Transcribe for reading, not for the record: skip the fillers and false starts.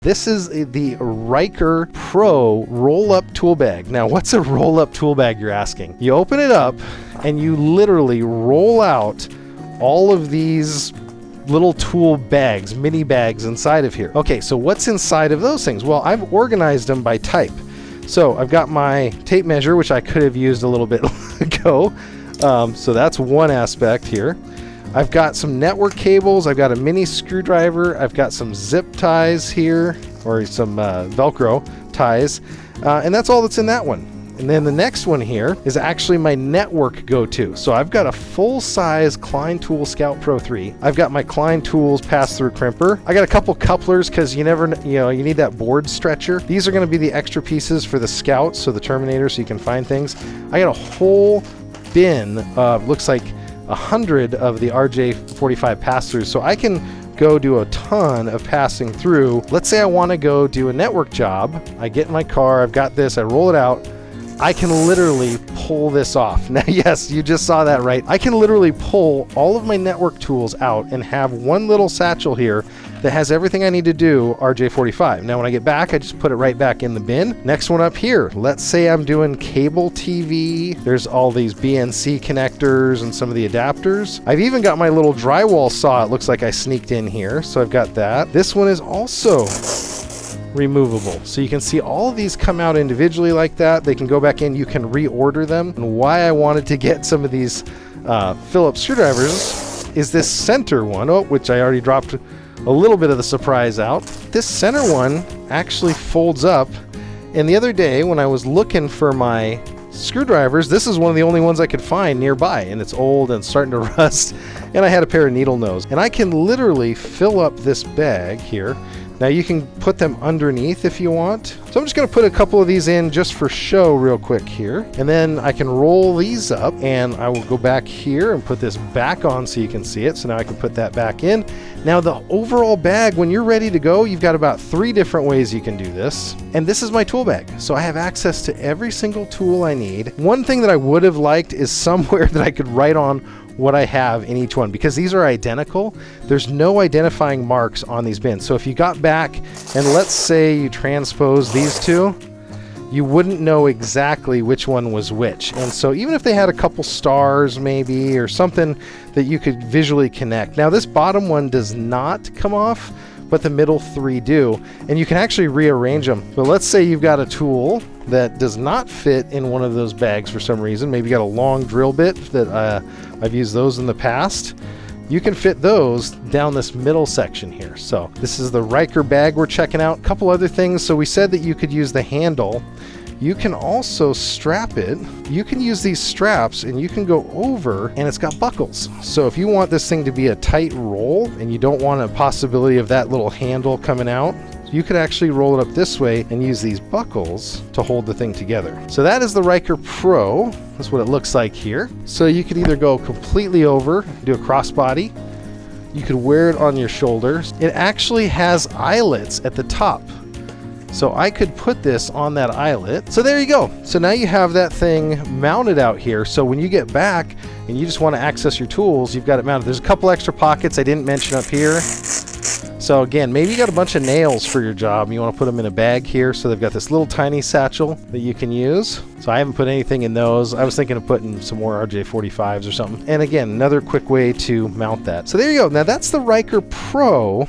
This is the Ryker Pro roll-up tool bag. Now, what's a roll-up tool bag, you're asking? You open it up and you literally roll out all of these little tool bags, mini bags inside of here. Okay, so what's inside of those things? Well, I've organized them by type. So I've got my tape measure, which I could have used a little bit ago. So that's one aspect here. I've got some network cables, I've got a mini screwdriver, I've got some zip ties here, or some Velcro ties, and that's all that's in that one. And then the next one here is actually my network go-to. So I've got a full-size Klein Tool Scout Pro 3. I've got my Klein Tools pass-through crimper. I got a couple couplers because you never, you need that board stretcher. These are going to be the extra pieces for the Scout, so the Terminator, so you can find things. I got a whole bin of, looks like 100 of the RJ45 pass-throughs, so I can go do a ton of passing through. Let's say I want to go do a network job. I get in my car, I've got this, I roll it out. I can literally pull this off. Now, yes, you just saw that right. I can literally pull all of my network tools out and have one little satchel here that has everything I need to do RJ45. Now, when I get back, I just put it right back in the bin. Next one up here, let's say I'm doing cable TV. There's all these BNC connectors and some of the adapters. I've even got my little drywall saw. It looks like I sneaked in here, so I've got that. This one is also removable, so you can see all of these come out individually like that. They can go back in, you can reorder them. And why I wanted to get some of these Phillips screwdrivers is this center one, which I already dropped a little bit of the surprise out. This center one actually folds up, and the other day when I was looking for my screwdrivers, this is one of the only ones I could find nearby, and it's old and starting to rust, and I had a pair of needle nose, and I can literally fill up this bag here. Now you can put them underneath if you want. So I'm just going to put a couple of these in just for show real quick here. And then I can roll these up, and I will go back here and put this back on so you can see it. So now I can put that back in. Now the overall bag, when you're ready to go, you've got about 3 different ways you can do this. And this is my tool bag. So I have access to every single tool I need. One thing that I would have liked is somewhere that I could write on what I have in each one, because these are identical. There's no identifying marks on these bins. So if you got back and let's say you transpose these two, you wouldn't know exactly which one was which. And so even if they had a couple stars maybe or something that you could visually connect. Now this bottom one does not come off, but the middle 3 do, and you can actually rearrange them. But let's say you've got a tool that does not fit in one of those bags for some reason. Maybe you got a long drill bit that I've used those in the past. You can fit those down this middle section here. So this is the Ryker bag we're checking out. A couple other things. So we said that you could use the handle. You can also strap it. You can use these straps and you can go over, and it's got buckles. So if you want this thing to be a tight roll and you don't want a possibility of that little handle coming out, you could actually roll it up this way and use these buckles to hold the thing together. So that is the Ryker Pro. That's what it looks like here. So you could either go completely over, do a crossbody. You could wear it on your shoulders. It actually has eyelets at the top. So I could put this on that eyelet. So there you go. So now you have that thing mounted out here. So when you get back and you just want to access your tools, you've got it mounted. There's a couple extra pockets I didn't mention up here. So again, maybe you got a bunch of nails for your job and you want to put them in a bag here. So they've got this little tiny satchel that you can use. So I haven't put anything in those. I was thinking of putting some more RJ45s or something. And again, another quick way to mount that. So there you go. Now that's the Ryker Pro.